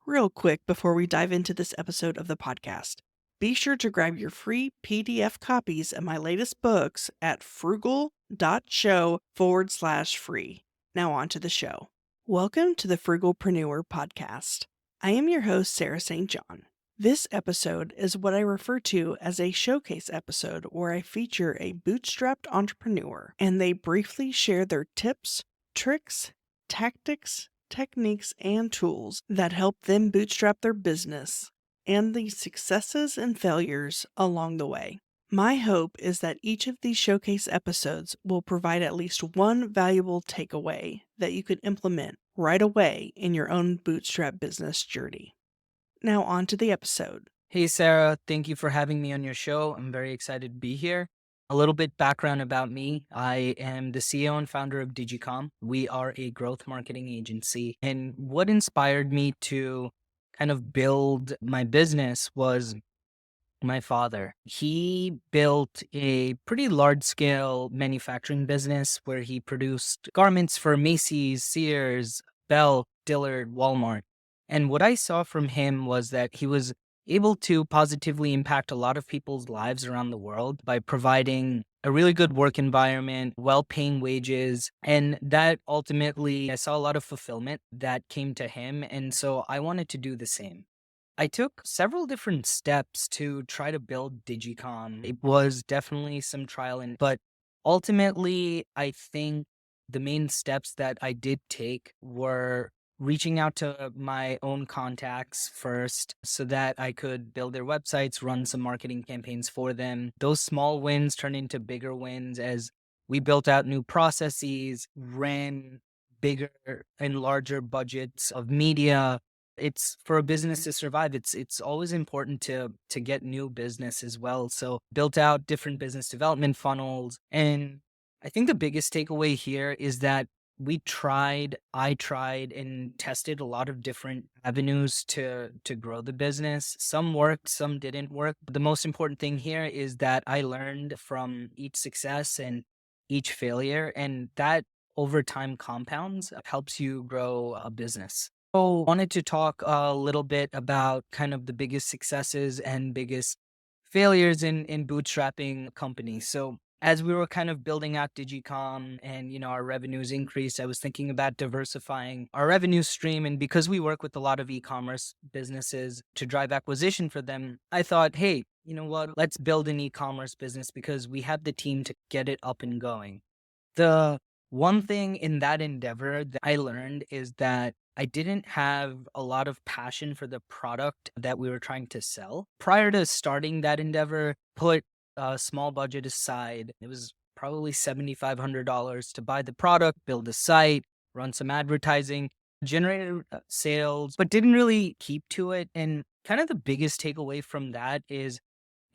Real quick before we dive into this episode of the podcast, be sure to grab your free PDF copies of my latest books at frugal.show/free. Now on to the show. Welcome to the Frugalpreneur podcast. I am your host, Sarah St. John. This episode is what I refer to as a showcase episode where I feature a bootstrapped entrepreneur and they briefly share their tips, tricks, tactics, techniques, and tools that help them bootstrap their business and the successes and failures along the way. My hope is that each of these showcase episodes will provide at least one valuable takeaway that you could implement right away in your own bootstrap business journey. Now on to the episode. Hey, Sarah, thank you for having me on your show. I'm very excited to be here. A little bit background about me. I am the CEO and founder of DigiCom. We are a growth marketing agency. And what inspired me to kind of build my business was my father. He built a pretty large scale manufacturing business where he produced garments for Macy's, Sears, Bell, Dillard, Walmart. And what I saw from him was that he was able to positively impact a lot of people's lives around the world by providing a really good work environment, well paying wages. And that ultimately, I saw a lot of fulfillment that came to him. And so I wanted to do the same. I took several different steps to try to build DigiCom. It was definitely some trial but ultimately, I think the main steps that I did take were reaching out to my own contacts first so that I could build their websites, run some marketing campaigns for them. Those small wins turned into bigger wins as we built out new processes, ran bigger and larger budgets of media. It's for a business to survive. It's always important to get new business as well. So built out different business development funnels. And I think the biggest takeaway here is that I tried and tested a lot of different avenues to grow the business. Some worked, some didn't work. But the most important thing here is that I learned from each success and each failure, and that over time compounds, helps you grow a business. So, wanted to talk a little bit about kind of the biggest successes and biggest failures in bootstrapping companies. So, as we were kind of building out DigiCom and our revenues increased, I was thinking about diversifying our revenue stream. And because we work with a lot of e-commerce businesses to drive acquisition for them, I thought, hey, you know what? Let's build an e-commerce business because we have the team to get it up and going. The one thing in that endeavor that I learned is that I didn't have a lot of passion for the product that we were trying to sell. Prior to starting that endeavor, put a small budget aside. It was probably $7,500 to buy the product, build a site, run some advertising, generated sales, but didn't really keep to it. And kind of the biggest takeaway from that is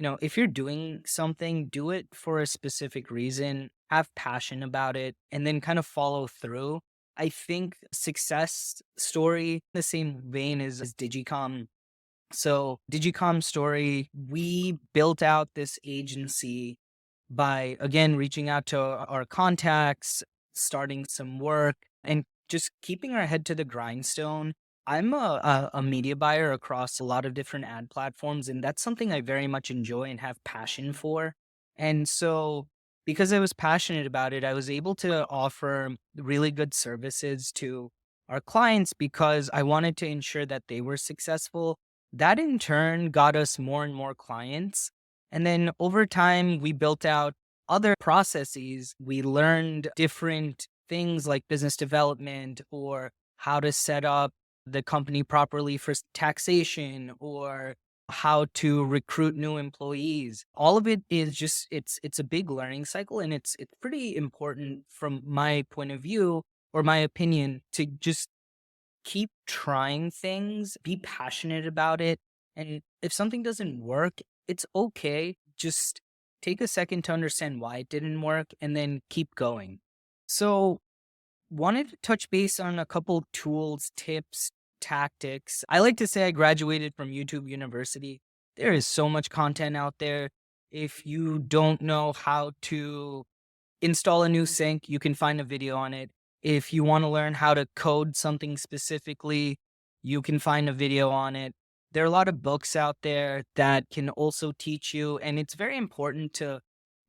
if you're doing something, do it for a specific reason, have passion about it, and then kind of follow through. I think success story, the same vein as DigiCom. So DigiCom story, we built out this agency by, again, reaching out to our contacts, starting some work, and just keeping our head to the grindstone. I'm a media buyer across a lot of different ad platforms, and that's something I very much enjoy and have passion for. And so, because I was passionate about it, I was able to offer really good services to our clients because I wanted to ensure that they were successful. That in turn got us more and more clients. And then over time, we built out other processes. We learned different things like business development or how to set up the company properly for taxation or how to recruit new employees. All of it is just it's a big learning cycle, and it's pretty important from my point of view or my opinion to just keep trying things, be passionate about it. And if something doesn't work, it's okay. Just take a second to understand why it didn't work and then keep going. So, wanted to touch base on a couple tools, tips, tactics. I like to say I graduated from YouTube University. There is so much content out there. If you don't know how to install a new sync, you can find a video on it. If you want to learn how to code something specifically, You can find a video on it. There are a lot of books out there that can also teach you. And it's very important to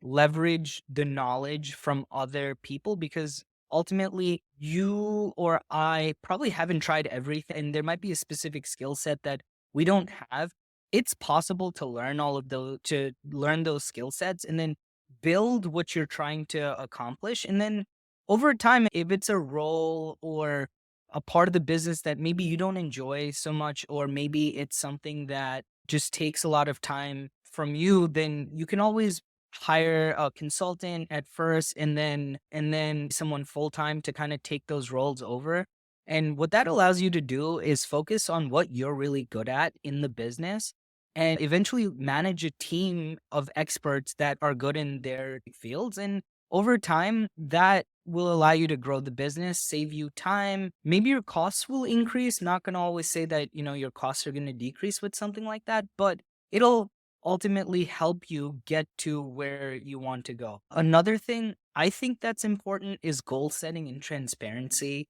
leverage the knowledge from other people because ultimately you or I probably haven't tried everything. And there might be a specific skill set that we don't have. It's possible to learn all of those, to learn those skill sets and then build what you're trying to accomplish. And then over time, if it's a role or a part of the business that maybe you don't enjoy so much, or maybe it's something that just takes a lot of time from you, then you can always hire a consultant at first and then someone full time to kind of take those roles over. And what that allows you to do is focus on what you're really good at in the business and eventually manage a team of experts that are good in their fields. And over time, that will allow you to grow the business, save you time. Maybe your costs will increase. Not going to always say that, your costs are going to decrease with something like that, but it'll ultimately help you get to where you want to go. Another thing I think that's important is goal setting and transparency.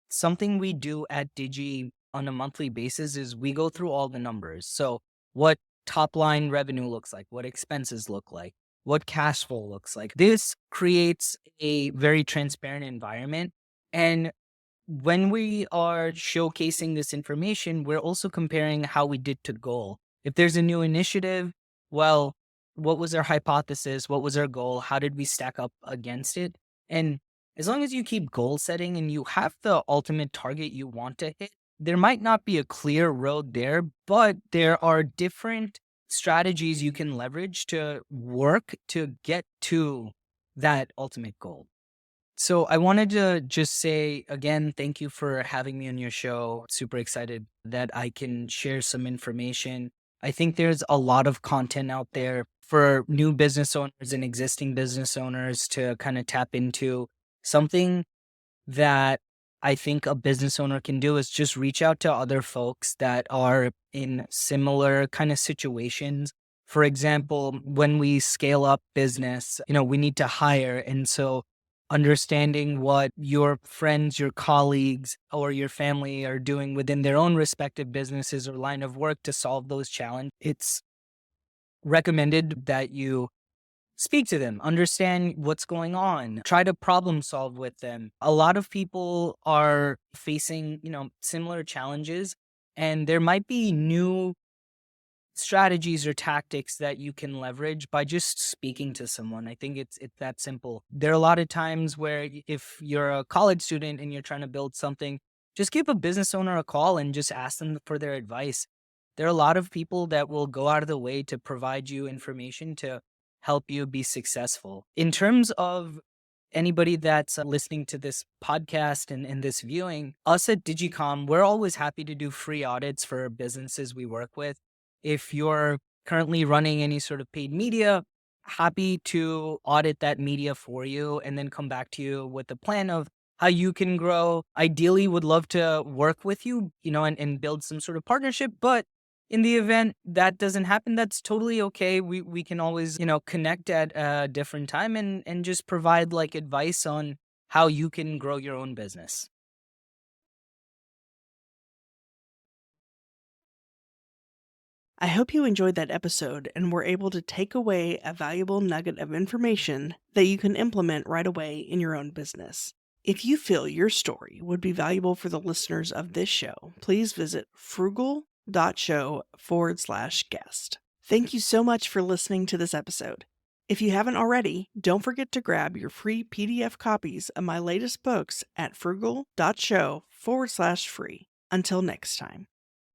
Something we do at Digi on a monthly basis is we go through all the numbers. So, what top line revenue looks like, what expenses look like, what cash flow looks like. This creates a very transparent environment. And when we are showcasing this information, we're also comparing how we did to goal. If there's a new initiative, well, what was our hypothesis? What was our goal? How did we stack up against it? And as long as you keep goal setting and you have the ultimate target you want to hit, there might not be a clear road there, but there are different strategies you can leverage to work to get to that ultimate goal. So I wanted to just say again, thank you for having me on your show. Super excited that I can share some information. I think there's a lot of content out there for new business owners and existing business owners to kind of tap into. Something that I think a business owner can do is just reach out to other folks that are in similar kind of situations. For example, when we scale up business, we need to hire. And so understanding what your friends, your colleagues, or your family are doing within their own respective businesses or line of work to solve those challenges, it's recommended that you speak to them, understand what's going on, try to problem solve with them. A lot of people are facing, similar challenges, and there might be new strategies or tactics that you can leverage by just speaking to someone. I think it's that simple. There are a lot of times where if you're a college student and you're trying to build something, just give a business owner a call and just ask them for their advice. There are a lot of people that will go out of the way to provide you information to help you be successful. In terms of anybody that's listening to this podcast and this viewing, us at DigiCom, we're always happy to do free audits for businesses we work with. If you're currently running any sort of paid media, happy to audit that media for you and then come back to you with a plan of how you can grow. Ideally, would love to work with you, and build some sort of partnership. But in the event that doesn't happen, that's totally okay. We can always, connect at a different time and just provide like advice on how you can grow your own business. I hope you enjoyed that episode and were able to take away a valuable nugget of information that you can implement right away in your own business. If you feel your story would be valuable for the listeners of this show, please visit frugal.show/guest. Thank you so much for listening to this episode. If you haven't already, don't forget to grab your free PDF copies of my latest books at frugal.show/free. Until next time.